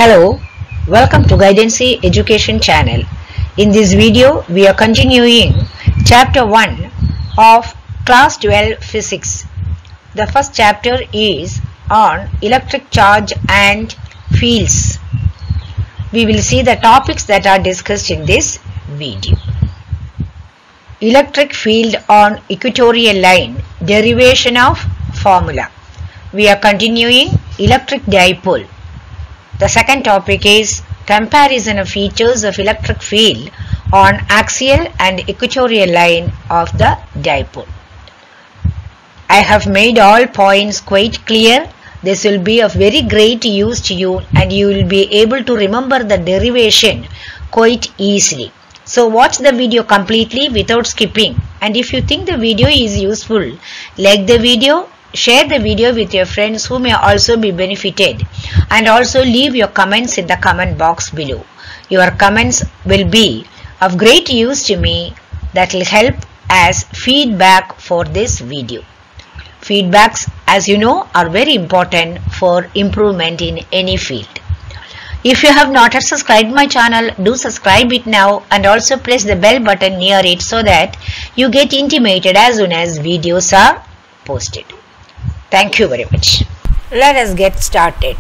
Hello, welcome to Guidancy Education channel. In this video, we are continuing chapter 1 of class 12 physics. The first chapter is on electric charge and fields. We will see the topics that are discussed in this video. Electric field on equatorial line, derivation of formula. We are continuing electric dipole. The second topic is comparison of features of electric field on axial and equatorial line of the dipole. I have made all points quite clear. This will be of very great use to you and you will be able to remember the derivation quite easily. So watch the video completely without skipping, and if you think the video is useful, like the video, share the video with your friends who may also be benefited, and also leave your comments in the comment box below. Your comments will be of great use to me. That will help as feedback for this video. Feedbacks, as you know, are very important for improvement in any field. If you have not subscribed my channel, do subscribe it now and also press the bell button near it so that you get intimated as soon as videos are posted. Thank you very much. Let us get started.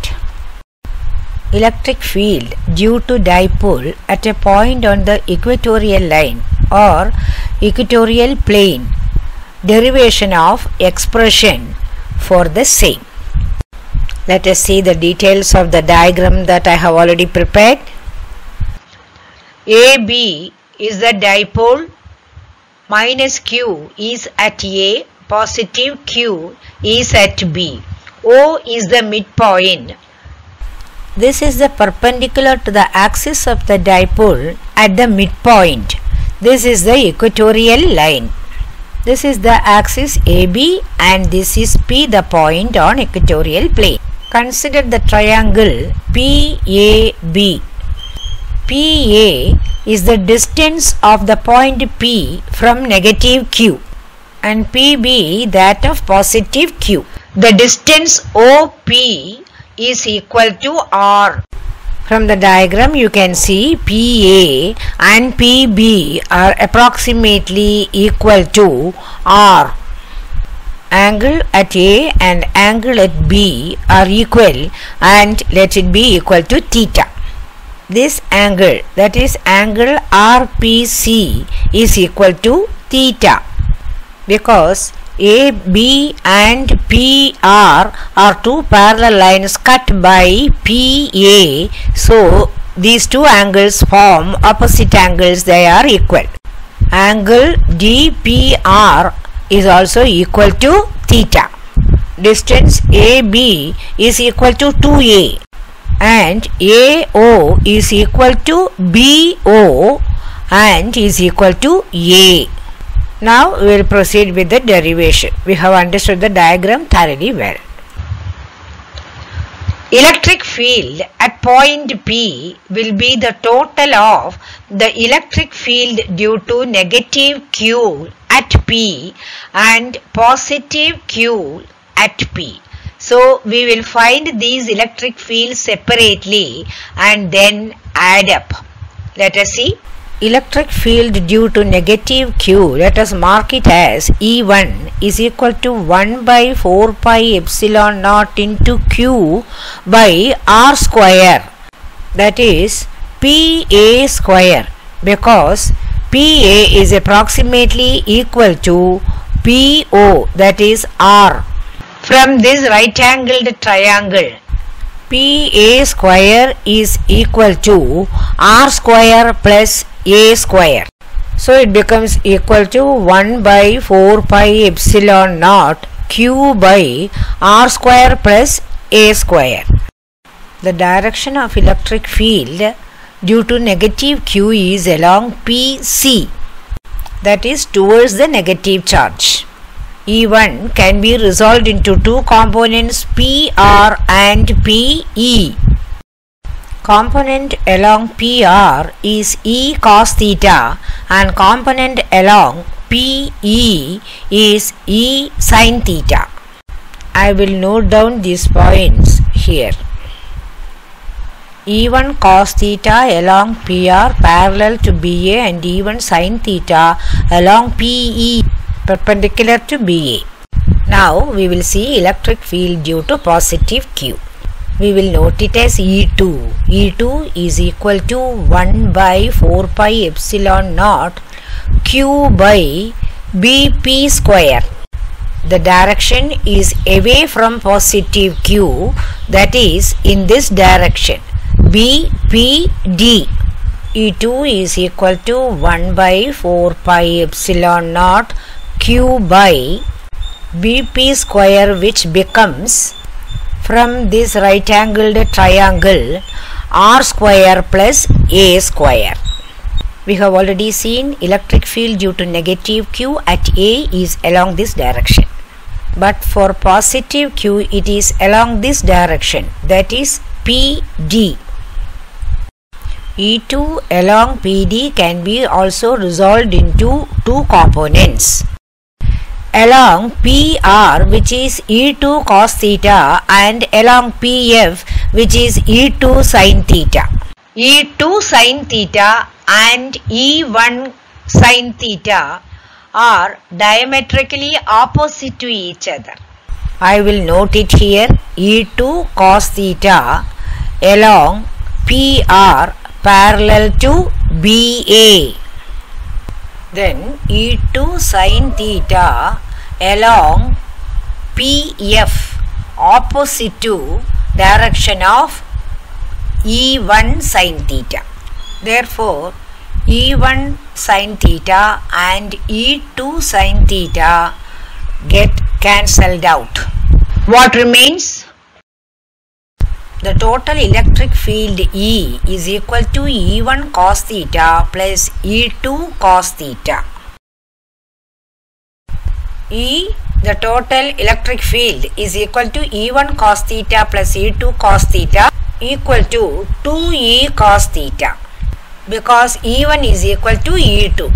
Electric field due to dipole at a point on the equatorial line or equatorial plane. Derivation of expression for the same. Let us see the details of the diagram that I have already prepared. AB is the dipole, minus Q is at A, positive Q is at B. O is the midpoint. This is the perpendicular to the axis of the dipole at the midpoint. This is the equatorial line. This is the axis AB and this is P, the point on equatorial plane. Consider the triangle PAB. PA is the distance of the point P from negative Q and PB that of positive Q. The distance OP is equal to R. From the diagram you can see PA and PB are approximately equal to R. Angle at A and angle at B are equal and let it be equal to theta. This angle, that is angle RPC, is equal to theta because AB and PR are two parallel lines cut by PA. So these two angles form opposite angles, they are equal. Angle DPR is also equal to theta. Distance AB is equal to 2A and AO is equal to BO and is equal to A. Now we will proceed with the derivation. We have understood the diagram thoroughly well. Electric field at point P will be the total of the electric field due to negative Q at P and positive Q at P. So we will find these electric fields separately and then add up. Let us see. Electric field due to negative Q, let us mark it as E1 is equal to 1 by 4 pi epsilon naught into Q by R square, that is PA square, because PA is approximately equal to PO, that is R. From this right angled triangle, PA square is equal to R square plus A square. So it becomes equal to 1 by 4 pi epsilon naught Q by R square plus A square. The direction of electric field due to negative Q is along PC, that is towards the negative charge. E1 can be resolved into two components PR and PE. Component along PR is E cos theta and component along PE is E sin theta. I will note down these points here. E1 cos theta along PR parallel to BA and E1 sin theta along PE perpendicular to BA. Now we will see electric field due to positive Q. We will note it as E2. E2 is equal to 1 by 4 pi epsilon naught Q by BP square. The direction is away from positive Q, that is in this direction. BPD. E2 is equal to 1 by 4 pi epsilon naught Q by BP square, which becomes, from this right angled triangle, R square plus A square. We have already seen electric field due to negative Q at A is along this direction. But for positive Q it is along this direction, that is PD. E2 along PD can be also resolved into two components. Along PR, which is E2 cos theta, and along PF, which is E2 sin theta. E2 sin theta and E1 sin theta are diametrically opposite to each other. I will note it here. E2 cos theta along PR parallel to BA. Then E2 sin theta along PF opposite to direction of E1 sin theta. Therefore, E1 sin theta and E2 sin theta get cancelled out. What remains? The total electric field E is equal to E1 cos theta plus E2 cos theta. The total electric field is equal to E1 cos theta plus E2 cos theta equal to 2E cos theta, because E1 is equal to E2,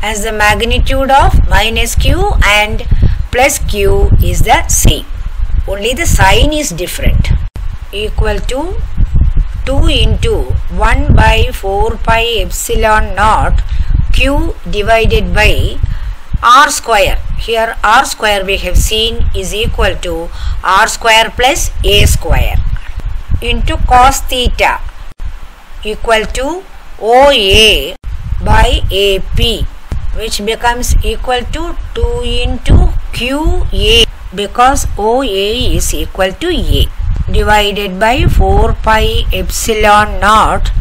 as the magnitude of minus Q and plus Q is the same. Only the sign is different. Equal to 2 into 1 by 4 pi epsilon naught Q divided by R square. Here R square we have seen is equal to R square plus A square into cos theta equal to OA by AP, which becomes equal to 2 into QA, because OA is equal to A, divided by 4 pi epsilon naught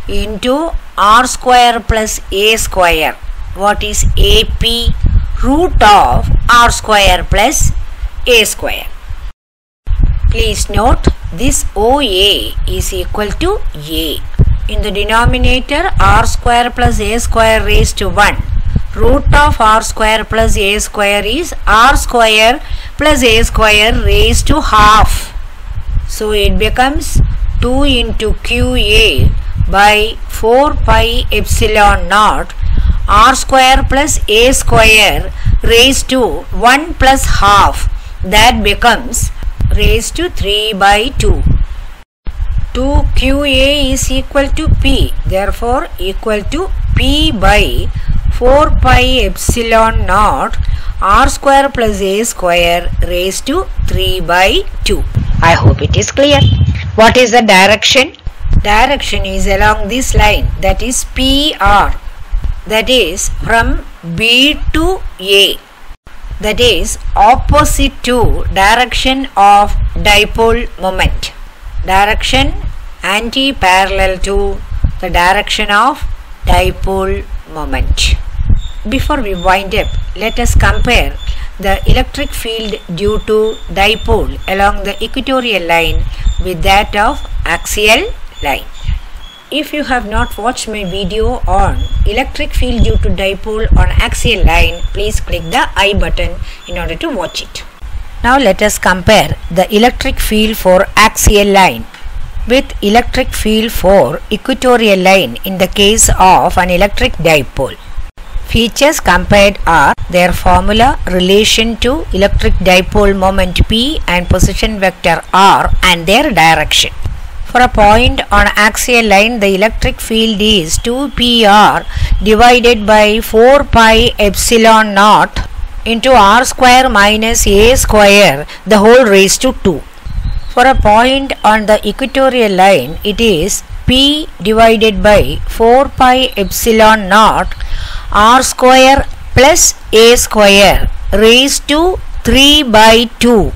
into R square plus A square. What is AP? Root of R square plus A square. Please note, this OA is equal to A. In the denominator, R square plus A square raised to 1. Root of R square plus A square is R square plus A square raised to half. So it becomes 2 into QA by 4 pi epsilon naught R square plus A square raised to 1 plus half. That becomes raised to 3 by 2. 2QA is equal to P. Therefore, equal to P by 4 pi epsilon naught R square plus A square raised to 3 by 2. I hope it is clear. What is the direction? Direction is along this line, that is PR. That is from B to A. That is opposite to direction of dipole moment. Direction anti-parallel to the direction of dipole moment. Before we wind up, let us compare the electric field due to dipole along the equatorial line with that of axial line. If you have not watched my video on electric field due to dipole on axial line, please click the I button in order to watch it. Now let us compare the electric field for axial line with electric field for equatorial line in the case of an electric dipole. Features compared are their formula, relation to electric dipole moment P and position vector R, and their direction. For a point on axial line, the electric field is 2πr divided by 4 pi epsilon naught into r square minus a square the whole raised to 2. For a point on the equatorial line, it is p divided by 4 pi epsilon naught r square plus a square raised to 3 by 2.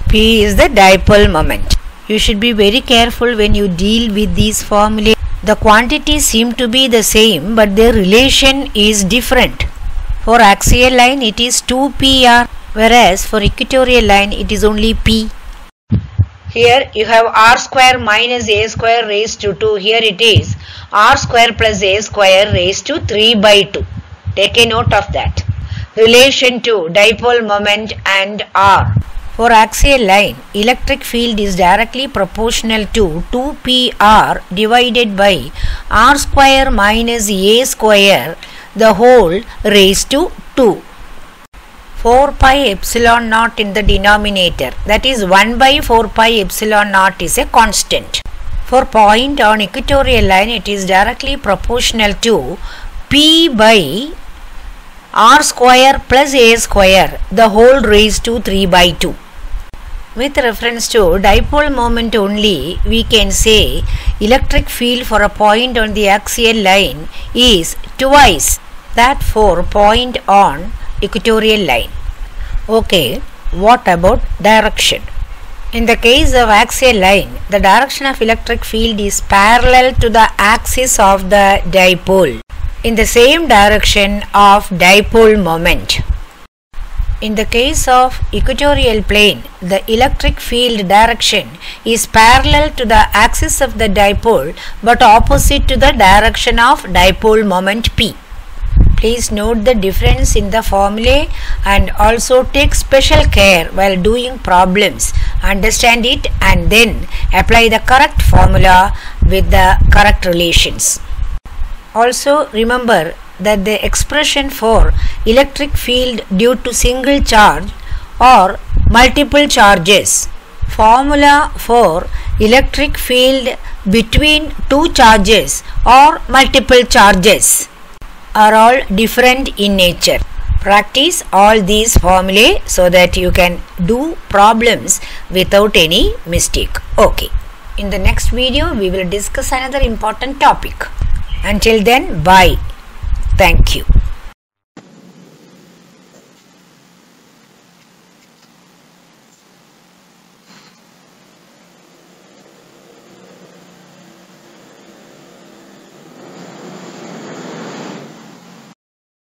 P is the dipole moment. You should be very careful when you deal with these formulae. The quantities seem to be the same, but their relation is different. For axial line it is 2πr, whereas for equatorial line it is only p. Here you have r square minus a square raised to 2. Here it is r square plus a square raised to 3 by 2. Take a note of that. Relation to dipole moment and r. For axial line, electric field is directly proportional to 2πr divided by r square minus a square the whole raised to 2. 4 pi epsilon naught in the denominator, that is 1 by 4 pi epsilon naught is a constant. For point on equatorial line, it is directly proportional to p by r square plus a square the whole raised to 3 by 2. With reference to dipole moment only, we can say electric field for a point on the axial line is twice that for point on equatorial line. Okay, what about direction? In the case of axial line, the direction of electric field is parallel to the axis of the dipole in the same direction of dipole moment. In the case of equatorial plane, the electric field direction is parallel to the axis of the dipole but opposite to the direction of dipole moment P. Please note the difference in the formulae and also take special care while doing problems. Understand it and then apply the correct formula with the correct relations. Also remember that the expression for electric field due to single charge or multiple charges, formula for electric field between two charges or multiple charges are all different in nature. Practice all these formulae so that you can do problems without any mistake. Okay. In the next video we will discuss another important topic. Until then, bye. Thank you.